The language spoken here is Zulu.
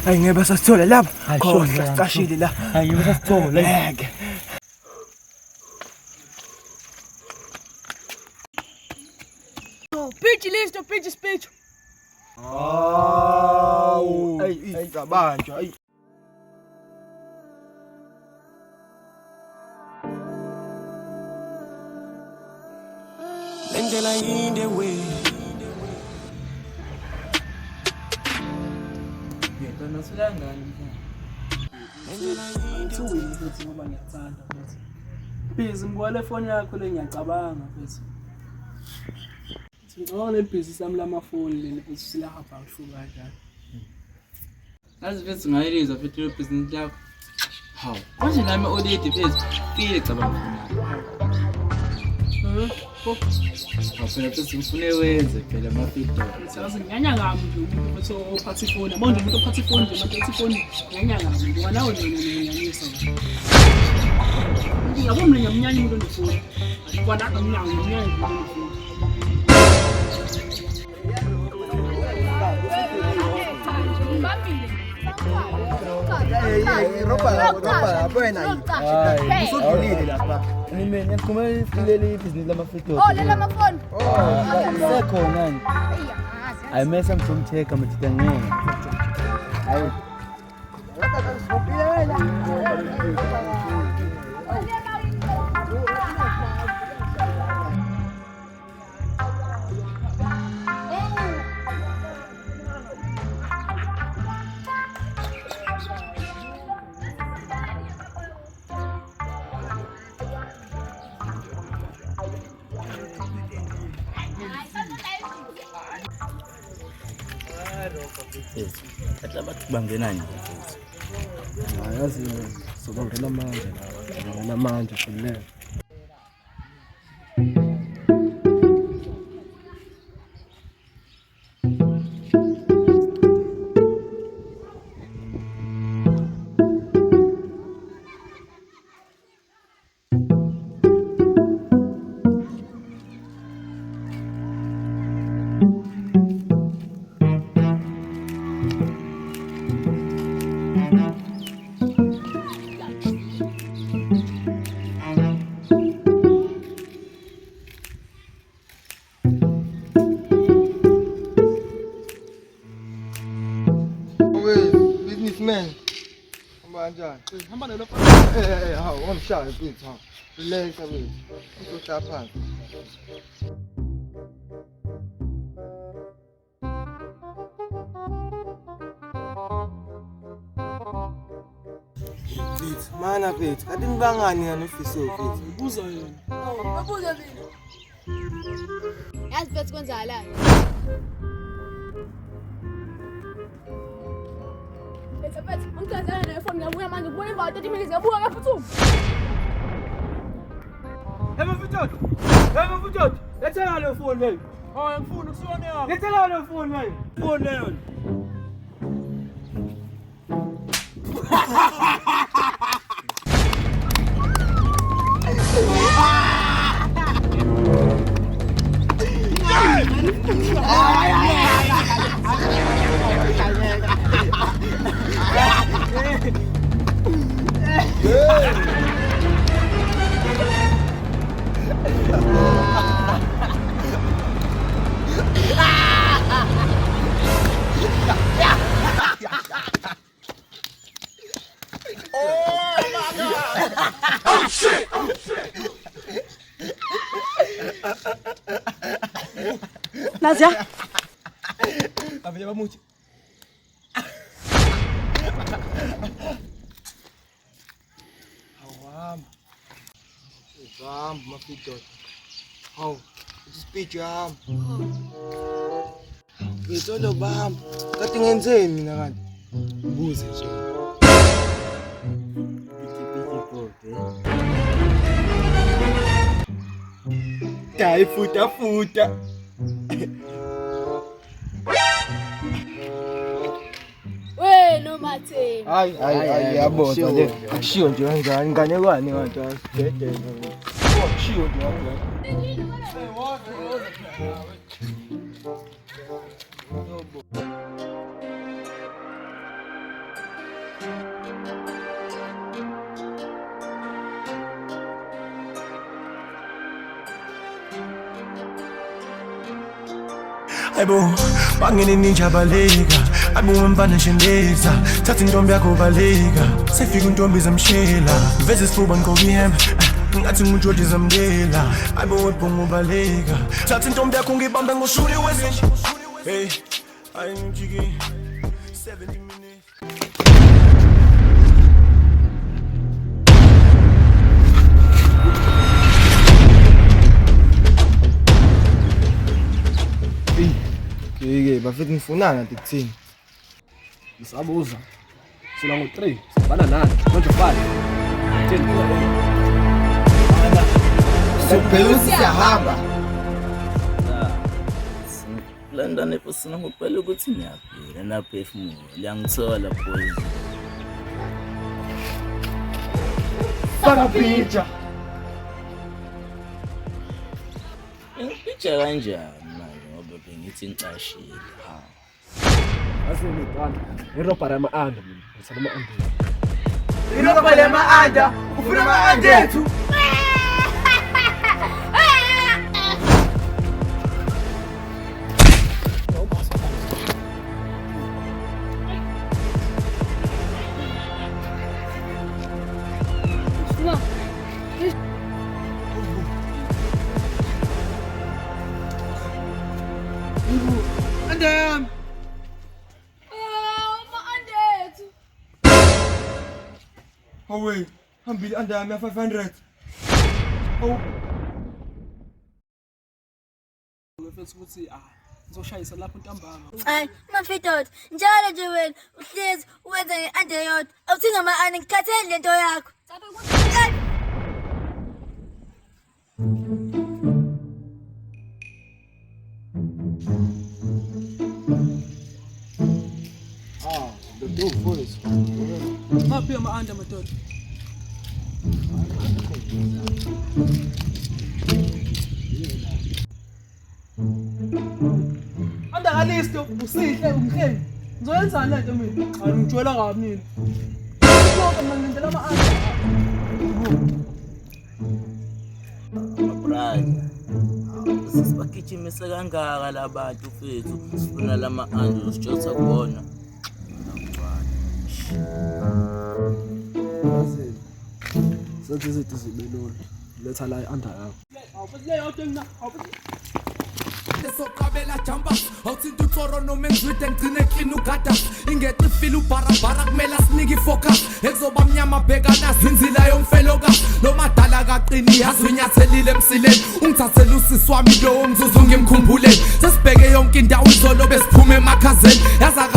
Hayi ngeke basasithola lapha. Khohlwa sicashile la. Hayi ngeke basasithola. Ngeke. Pitch listo, pitch speech. Hawu. Hayi zabanjwa. Hayi. Lendlela yinde we. Yena silangani mfana. Lendlela yinde Usuwini futhi ngoba ngiyathanda futhi. Busy ngwale phone yakho le ngiyacabanga futhi. Ngicabanga busy sami lamafoni leni futhi silahapha ngisho kanjani. Yazi futhi ngayelizwa futhi lo business lakho. Hawu, manje nami already phezulu file cabanga khona. Phela futhi ngifune wenze phela ama-feedback. Sazi nganya ngami nje umuntu ophatha ifoni. Yabona umuntu ophatha ifoni nje manje ifoni nganya ngami. Wanawo ngiyanisa nje. Yabo mina ngiyamnyanya umuntu onefoni. Kwana ngiyamnyanya umuntu onefoni. Ropa buena ahí. Usudulile lapha. Mina ngiyakhuluma ifilele ibhizinisi lamafito. Oh, lela mafoni. Sekhona nje. Hayi mase ngizomtheka mathita ngeke. Hayi. Atla bathu bangenani futhi. Yazi sobangena manje la. Ngena manje futhi. Businessman. Kanjani? Hamba nalo Hawu ungishaya mfethu hawu. Relax mfethu. Uzohlala phansi. Mfethu, mana mfethu. Kanti nibangani ngani ofisi mfethu? buza yena. Babuza mina. Yazi mfethu kwenzakalani? Mfethu, ungicazana nefoni ngabuya manje ngibona imva 30 minutes ngabuka ngaphuthuma. Hey mfuthu. Lethela le phone wewe. Hayi ngifuna kusiyona yakho. Lethela le phone wewe. Phone leyo. Oh shit! Nazia. Avile bamuthi. Hawama. Uzamba mafito. Hawu, ispeech yami. Ngizolo bamba. Kade ngenzeni mina kanti? Ubuze nje. Hayi futa. We no mathe. Hayi yabona le. Akushiyo nje kanjani inganekwane kanti asidede. Akushiyo nje kanjani. Aibo, bangene ninja baleka. Aibo mfana shendeza. Thatha intombi yakho baleka. Sefika intombi zamshela. Veze isifuba ngokuyemba. Ngathi nguJoji zamdela. Aibo webhongo baleka. Thatha intombi yakho ngibambe ngoshuli wezinje. Hey, ayingijiki 70 minutes. Ke bafethu ngifunana nje kuthini? Ngisabuza. Sila ngo3, sibhala nani? Manje 5. 10 Sibheka siyahamba. London epusina ngopela ukuthi ngiyaphila naphefumulo liyangithola boys. Faka picture. Ngipitha kanjani manje ngoba bengithi ngicashile. Asini bana. Irobha ama-anda mina. Ngithanda ama-anda. Irobha lema-anda, ufuna ama-anda ethu. Andam. Hawe, hambili anda yami ya 500. Oh. Ngifethu ukuthi ngizoshayisa lapho ntambama. Hayi, mafitoti, njalo nje wena uhlezi uwenza nge-underyot. Awuthinga ama-ane ngikhathele lento yakho. Maphi ama-anda madoda? Andakalisto, usihle ungihleli. Ngizoyenzani le nto mina? Hayi ngijwayela kabi mina. Kodwa mina ngindlela ama-anda. Brother. Sisibagijimisa kangaka labantu fethu. Sifuna lama-anda usijotha kubona. Senze izinto zibe lula. Letha la i-anda yakho. Awufuthi leyo nto mina. Sokabela jamba awuthinta uthoro noma engizwide ngigcine clean ugada ingeqi feel ubharabhara kumele asinike ifocus ekuzoba mnyama bhekana zinzila yomfeloka lo madala kaqini yazi unyathelile emsileni ungithathele usisi wami lo umzuzu ngimkhumbule sesibheke yonke indawo izolo besiphume emakhazeni yaza